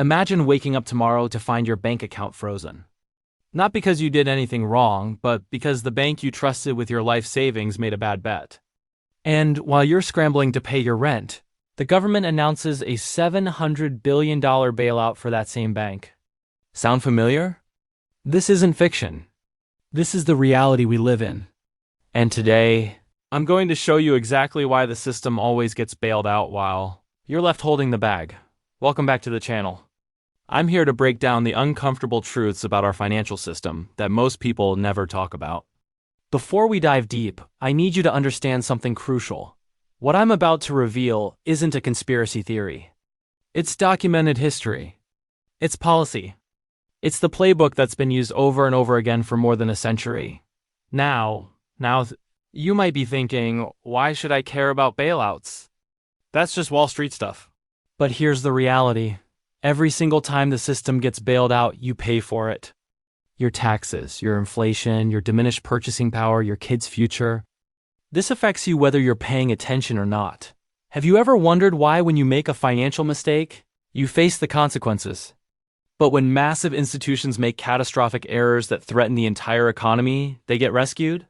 Imagine waking up tomorrow to find your bank account frozen. Not because you did anything wrong, but because the bank you trusted with your life savings made a bad bet. And while you're scrambling to pay your rent, the government announces a $700 billion bailout for that same bank. Sound familiar? This isn't fiction. This is the reality we live in. And today, I'm going to show you exactly why the system always gets bailed out while you're left holding the bag. Welcome back to the channel. I'm here to break down the uncomfortable truths about our financial system that most people never talk about. Before we dive deep, I need you to understand something crucial. What I'm about to reveal isn't a conspiracy theory. It's documented history. It's policy. It's the playbook that's been used over and over again for more than a century. Now, you might be thinking, why should I care about bailouts? That's just Wall Street stuff. But here's the reality. Every single time the system gets bailed out, you pay for it. Your taxes, your inflation, your diminished purchasing power, your kids' future. This affects you whether you're paying attention or not. Have you ever wondered why when you make a financial mistake, you face the consequences? But when massive institutions make catastrophic errors that threaten the entire economy, they get rescued?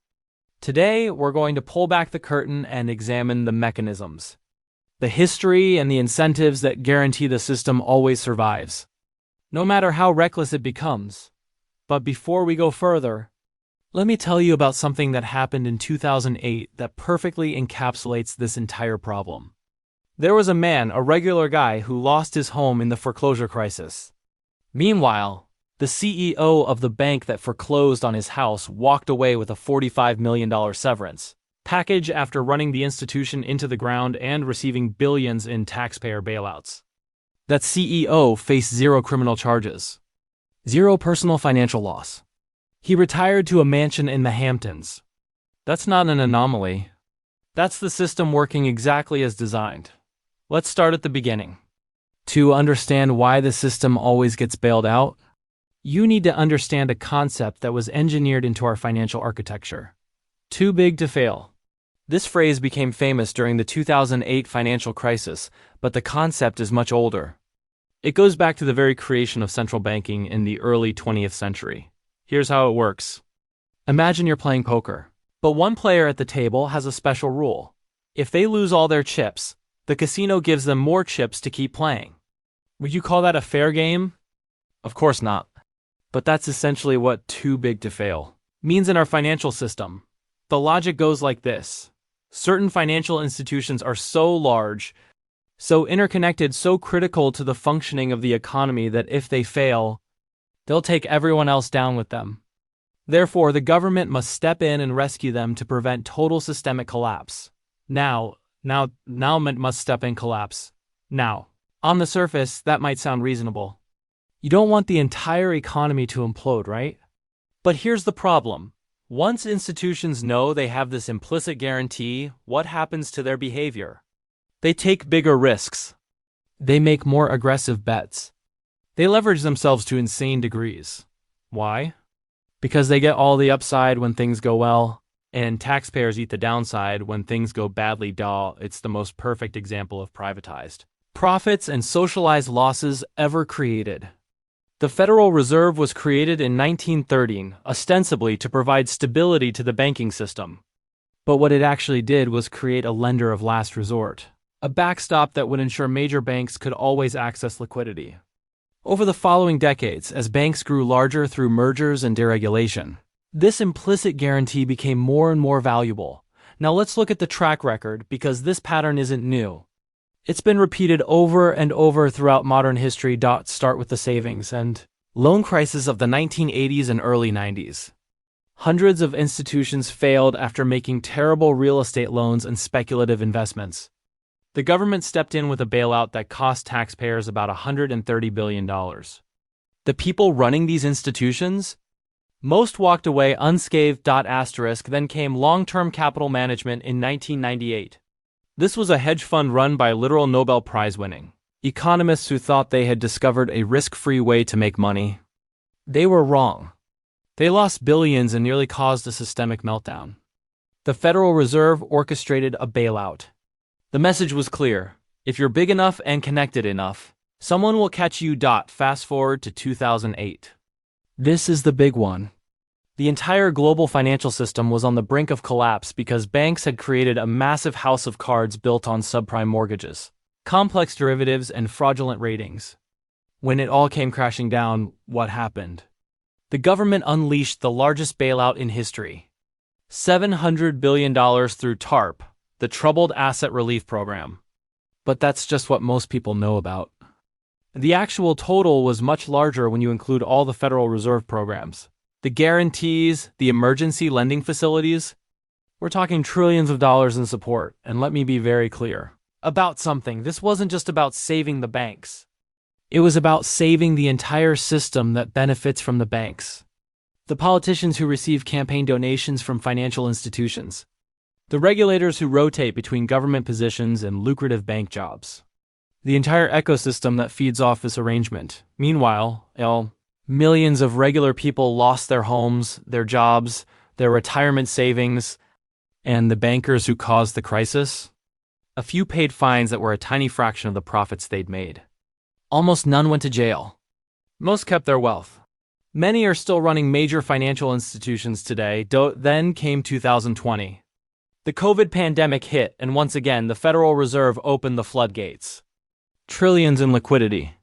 Today, we're going to pull back the curtain and examine the mechanisms, the history and the incentives that guarantee the system always survives, no matter how reckless it becomes. But before we go further, let me tell you about something that happened in 2008 that perfectly encapsulates this entire problem. There was a man, a regular guy, who lost his home in the foreclosure crisis. Meanwhile, the CEO of the bank that foreclosed on his house walked away with a $45 million severance package after running the institution into the ground and receiving billions in taxpayer bailouts. That CEO faced zero criminal charges, zero personal financial loss. He retired to a mansion in the Hamptons. That's not an anomaly. That's the system working exactly as designed. Let's start at the beginning. To understand why the system always gets bailed out, you need to understand a concept that was engineered into our financial architecture. Too big to fail. This phrase became famous during the 2008 financial crisis, but the concept is much older. It goes back to the very creation of central banking in the early 20th century. Here's how it works. Imagine you're playing poker, but one player at the table has a special rule. If they lose all their chips, the casino gives them more chips to keep playing. Would you call that a fair game? Of course not. But that's essentially what too big to fail means in our financial system. The logic goes like this. Certain financial institutions are so large, so interconnected, so critical to the functioning of the economy that if they fail, they'll take everyone else down with them. Therefore, the government must step in and rescue them to prevent total systemic collapse. Now must step in collapse. Now, on the surface, that might sound reasonable. You don't want the entire economy to implode, right? But here's the problem. Once institutions know they have this implicit guarantee, what happens to their behavior? They take bigger risks. They make more aggressive bets. They leverage themselves to insane degrees. Why? Because they get all the upside when things go well, and taxpayers eat the downside when things go badly. It's the most perfect example of privatized profits and socialized losses ever created. The Federal Reserve was created in 1913, ostensibly to provide stability to the banking system. But what it actually did was create a lender of last resort, a backstop that would ensure major banks could always access liquidity. Over the following decades, as banks grew larger through mergers and deregulation, this implicit guarantee became more and more valuable. Now let's look at the track record, because this pattern isn't new. It's been repeated over and over throughout modern history. Start with the savings and loan crisis of the 1980s and early 90s. Hundreds of institutions failed after making terrible real estate loans and speculative investments. The government stepped in with a bailout that cost taxpayers about $130 billion. The people running these institutions? Most walked away unscathed. Then came long-term capital management in 1998. This was a hedge fund run by literal Nobel Prize-winning economists who thought they had discovered a risk-free way to make money. They were wrong. They lost billions and nearly caused a systemic meltdown. The Federal Reserve orchestrated a bailout. The message was clear. If you're big enough and connected enough, Someone will catch you. Fast forward to 2008. This is the big one. The entire global financial system was on the brink of collapse because banks had created a massive house of cards built on subprime mortgages, complex derivatives, and fraudulent ratings. When it all came crashing down, what happened? The government unleashed the largest bailout in history. $700 billion through TARP, the Troubled Asset Relief Program. But that's just what most people know about. The actual total was much larger when you include all the Federal Reserve programs. The guarantees, the emergency lending facilities. We're talking trillions of dollars in support, and let me be very clear about something. This wasn't just about saving the banks. It was about saving the entire system that benefits from the banks. The politicians who receive campaign donations from financial institutions. The regulators who rotate between government positions and lucrative bank jobs. The entire ecosystem that feeds off this arrangement. Meanwhile, millions of regular people lost their homes, their jobs, their retirement savings, and the bankers who caused the crisis? A few paid fines that were a tiny fraction of the profits they'd made. Almost none went to jail. Most kept their wealth. Many are still running major financial institutions today. Then came 2020. The COVID pandemic hit, and once again, the Federal Reserve opened the floodgates. Trillions in liquidity.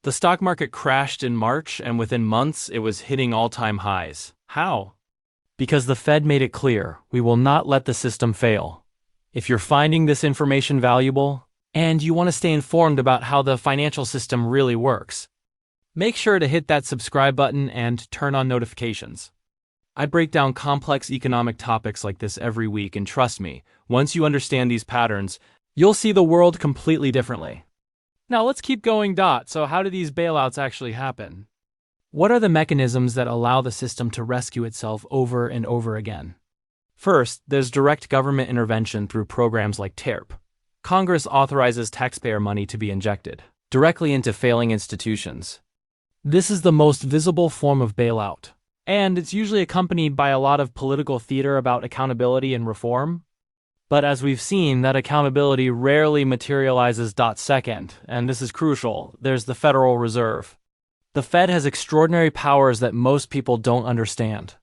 The stock market crashed in March, and within months, it was hitting all-time highs. How? Because the Fed made it clear, we will not let the system fail. If you're finding this information valuable, and you want to stay informed about how the financial system really works, make sure to hit that subscribe button and turn on notifications. I break down complex economic topics like this every week, and trust me, once you understand these patterns, you'll see the world completely differently. Now let's keep going. So how do these bailouts actually happen? What are the mechanisms that allow the system to rescue itself over and over again? First, there's direct government intervention through programs like TARP. Congress authorizes taxpayer money to be injected directly into failing institutions. This is the most visible form of bailout, and it's usually accompanied by a lot of political theater about accountability and reform. But as we've seen, that accountability rarely materializes. Second, and this is crucial, there's the Federal Reserve. The Fed has extraordinary powers that most people don't understand.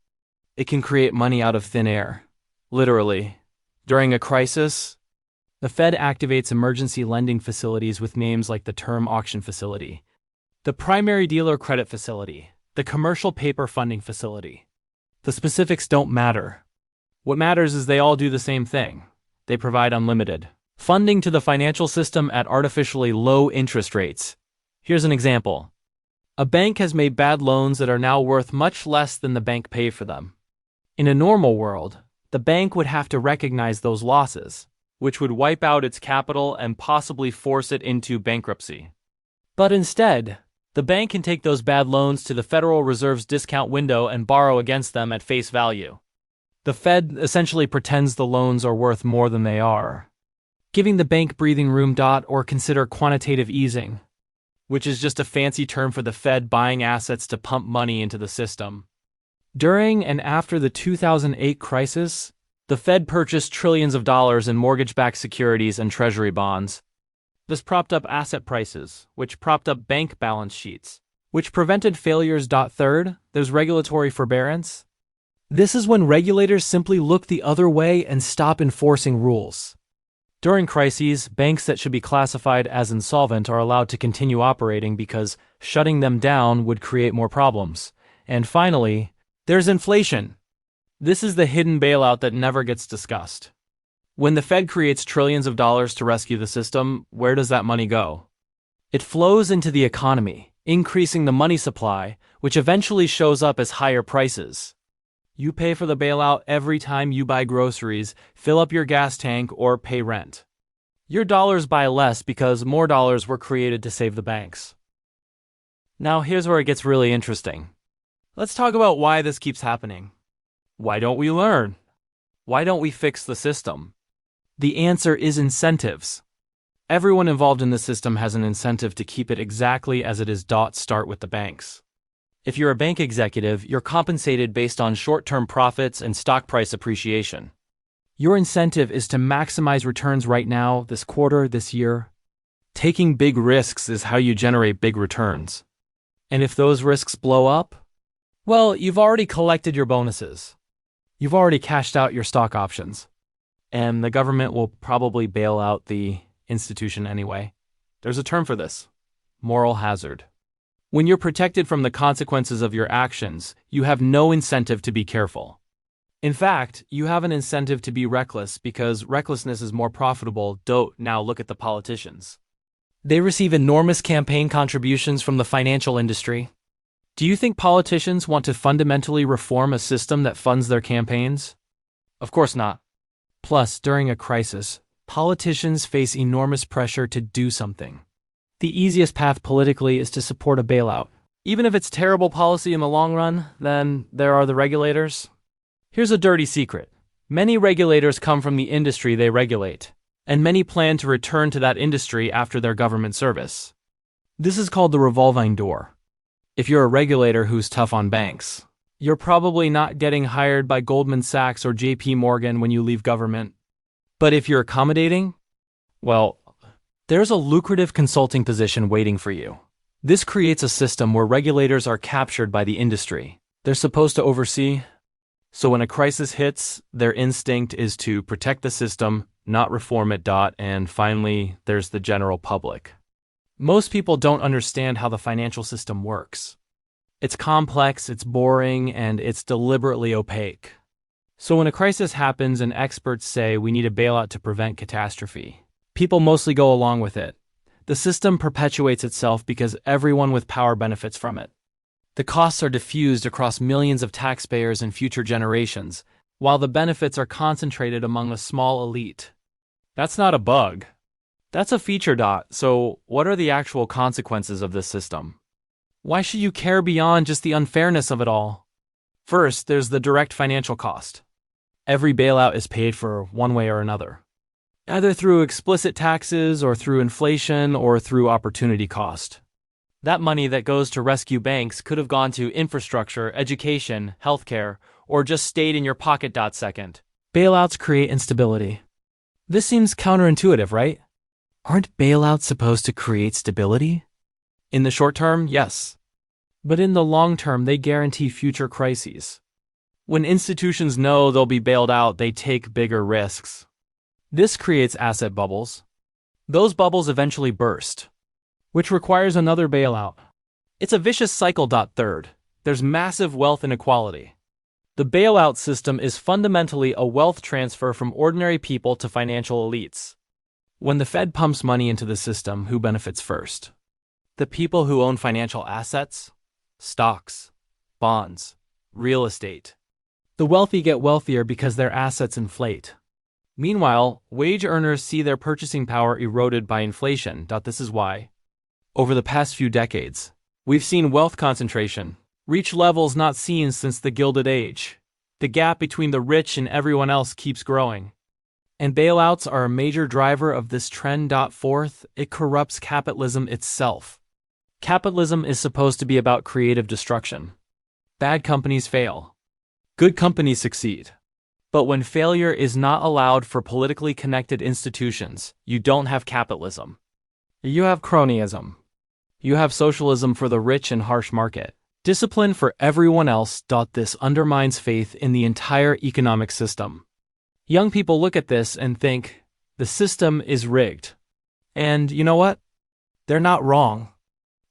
It can create money out of thin air. Literally. During a crisis, the Fed activates emergency lending facilities with names like the Term Auction Facility, the Primary Dealer Credit Facility, the Commercial Paper Funding Facility. The specifics don't matter. What matters is they all do the same thing. They provide unlimited funding to the financial system at artificially low interest rates. Here's an example. A bank has made bad loans that are now worth much less than the bank paid for them. In a normal world, the bank would have to recognize those losses, which would wipe out its capital and possibly force it into bankruptcy. But instead, the bank can take those bad loans to the Federal Reserve's discount window and borrow against them at face value. The Fed essentially pretends the loans are worth more than they are, giving the bank breathing room. Or consider quantitative easing, which is just a fancy term for the Fed buying assets to pump money into the system. During and after the 2008 crisis, the Fed purchased trillions of dollars in mortgage-backed securities and treasury bonds. This propped up asset prices, which propped up bank balance sheets, which prevented failures. Third, there's regulatory forbearance. This is when regulators simply look the other way and stop enforcing rules. During crises, banks that should be classified as insolvent are allowed to continue operating because shutting them down would create more problems. And finally, there's inflation. This is the hidden bailout that never gets discussed. When the Fed creates trillions of dollars to rescue the system, where does that money go? It flows into the economy, increasing the money supply, which eventually shows up as higher prices. You pay for the bailout every time you buy groceries, fill up your gas tank, or pay rent. Your dollars buy less because more dollars were created to save the banks. Now here's where it gets really interesting. Let's talk about why this keeps happening. Why don't we learn? Why don't we fix the system? The answer is incentives. Everyone involved in the system has an incentive to keep it exactly as it is. Start with the banks. If you're a bank executive, you're compensated based on short-term profits and stock price appreciation. Your incentive is to maximize returns right now, this quarter, this year. Taking big risks is how you generate big returns. And if those risks blow up, well, you've already collected your bonuses. You've already cashed out your stock options. And the government will probably bail out the institution anyway. There's a term for this: moral hazard. When you're protected from the consequences of your actions, you have no incentive to be careful. In fact, you have an incentive to be reckless because recklessness is more profitable. Now look at the politicians. They receive enormous campaign contributions from the financial industry. Do you think politicians want to fundamentally reform a system that funds their campaigns? Of course not. Plus, during a crisis, politicians face enormous pressure to do something. The easiest path politically is to support a bailout. Even if it's terrible policy in the long run, then there are the regulators. Here's a dirty secret. Many regulators come from the industry they regulate, and many plan to return to that industry after their government service. This is called the revolving door. If you're a regulator who's tough on banks, you're probably not getting hired by Goldman Sachs or JP Morgan when you leave government. But if you're accommodating, well, there's a lucrative consulting position waiting for you. This creates a system where regulators are captured by the industry. They're supposed to oversee. So when a crisis hits, their instinct is to protect the system, not reform it. And finally, there's the general public. Most people don't understand how the financial system works. It's complex, it's boring, and it's deliberately opaque. So when a crisis happens and experts say we need a bailout to prevent catastrophe, people mostly go along with it. The system perpetuates itself because everyone with power benefits from it. The costs are diffused across millions of taxpayers and future generations, while the benefits are concentrated among a small elite. That's not a bug. That's a feature. So what are the actual consequences of this system? Why should you care beyond just the unfairness of it all? First, there's the direct financial cost. Every bailout is paid for one way or another, either through explicit taxes or through inflation or through opportunity cost. That money that goes to rescue banks could have gone to infrastructure, education, healthcare, or just stayed in your pocket. Second, bailouts create instability. This seems counterintuitive, right? Aren't bailouts supposed to create stability? In the short term, yes. But in the long term, they guarantee future crises. When institutions know they'll be bailed out, they take bigger risks. This creates asset bubbles. Those bubbles eventually burst, which requires another bailout. It's a vicious cycle. Third, there's massive wealth inequality. The bailout system is fundamentally a wealth transfer from ordinary people to financial elites. When the Fed pumps money into the system, who benefits first? The people who own financial assets, stocks, bonds, real estate. The wealthy get wealthier because their assets inflate. Meanwhile, wage earners see their purchasing power eroded by inflation. This is why, over the past few decades, we've seen wealth concentration reach levels not seen since the Gilded Age. The gap between the rich and everyone else keeps growing. And bailouts are a major driver of this trend. Fourth, it corrupts capitalism itself. Capitalism is supposed to be about creative destruction. Bad companies fail. Good companies succeed. But when failure is not allowed for politically connected institutions, you don't have capitalism. You have cronyism. You have socialism for the rich and harsh market. Discipline for everyone else. This undermines faith in the entire economic system. Young people look at this and think, the system is rigged. And you know what? They're not wrong.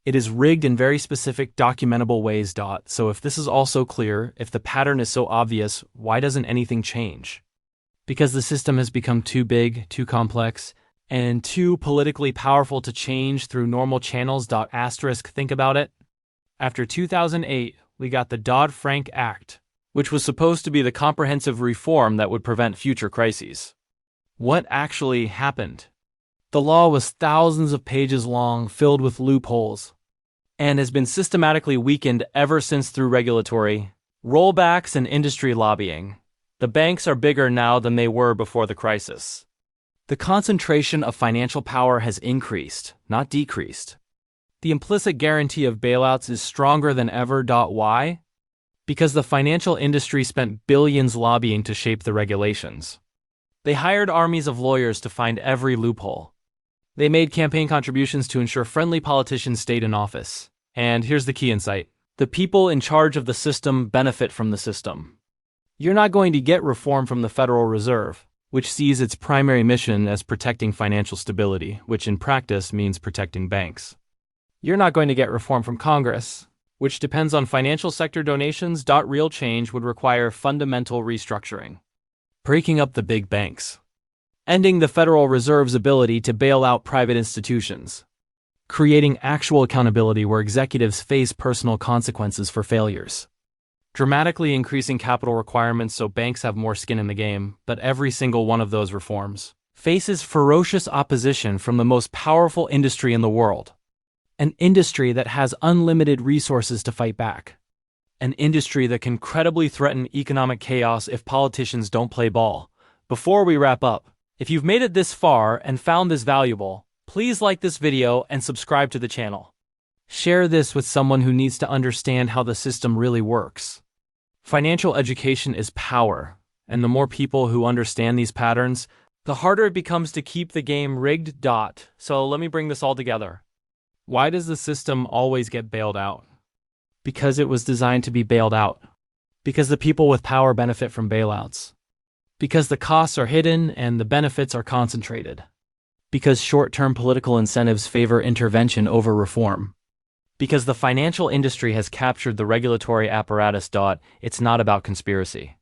It is rigged in very specific, documentable ways. So if this is also clear, if the pattern is so obvious, why doesn't anything change? Because the system has become too big, too complex, and too politically powerful to change through normal channels. Think about it. After 2008, we got the Dodd-Frank Act, which was supposed to be the comprehensive reform that would prevent future crises. What actually happened? The law was thousands of pages long, filled with loopholes, and has been systematically weakened ever since through regulatory rollbacks and industry lobbying. The banks are bigger now than they were before the crisis. The concentration of financial power has increased, not decreased. The implicit guarantee of bailouts is stronger than ever. Why? Because the financial industry spent billions lobbying to shape the regulations. They hired armies of lawyers to find every loophole. They made campaign contributions to ensure friendly politicians stayed in office. And here's the key insight. The people in charge of the system benefit from the system. You're not going to get reform from the Federal Reserve, which sees its primary mission as protecting financial stability, which in practice means protecting banks. You're not going to get reform from Congress, which depends on financial sector donations. Real change would require fundamental restructuring. Breaking up the big banks. Ending the Federal Reserve's ability to bail out private institutions. Creating actual accountability where executives face personal consequences for failures. Dramatically increasing capital requirements so banks have more skin in the game, but every single one of those reforms faces ferocious opposition from the most powerful industry in the world. An industry that has unlimited resources to fight back. An industry that can credibly threaten economic chaos if politicians don't play ball. Before we wrap up, if you've made it this far and found this valuable, please like this video and subscribe to the channel. Share this with someone who needs to understand how the system really works. Financial education is power, and the more people who understand these patterns, the harder it becomes to keep the game rigged. So let me bring this all together. Why does the system always get bailed out? Because it was designed to be bailed out. Because the people with power benefit from bailouts. Because the costs are hidden and the benefits are concentrated. Because short-term political incentives favor intervention over reform. Because the financial industry has captured the regulatory apparatus. It's not about conspiracy.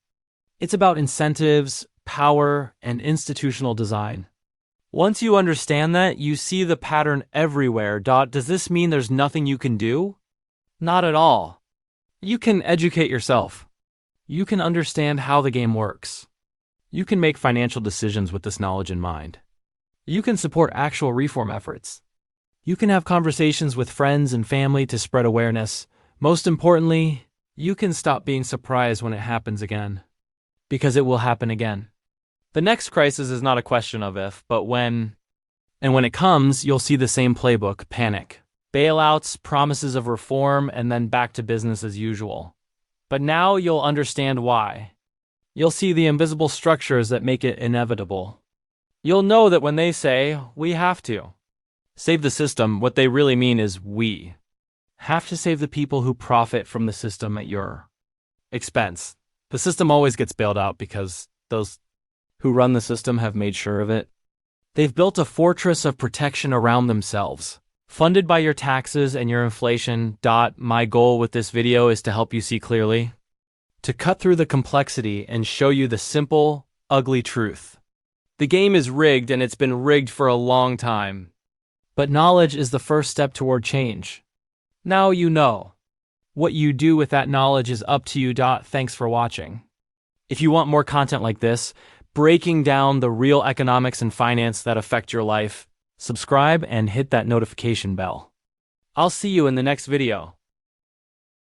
It's about incentives, power, and institutional design. Once you understand that, you see the pattern everywhere. Does this mean there's nothing you can do? Not at all. You can educate yourself. You can understand how the game works. You can make financial decisions with this knowledge in mind. You can support actual reform efforts. You can have conversations with friends and family to spread awareness. Most importantly, you can stop being surprised when it happens again. Because it will happen again. The next crisis is not a question of if, but when. And when it comes, you'll see the same playbook: panic, bailouts, promises of reform, and then back to business as usual. But now you'll understand why. You'll see the invisible structures that make it inevitable. You'll know that when they say, "We have to save the system," what they really mean is we have to save the people who profit from the system at your expense. The system always gets bailed out because those who run the system have made sure of it. They've built a fortress of protection around themselves, funded by your taxes and your inflation. My goal with this video is to help you see clearly, to cut through the complexity and show you the simple, ugly truth. The game is rigged, and it's been rigged for a long time. But knowledge is the first step toward change. Now you know. What you do with that knowledge is up to you. Thanks for watching. If you want more content like this, breaking down the real economics and finance that affect your life, subscribe and hit that notification bell. I'll see you in the next video.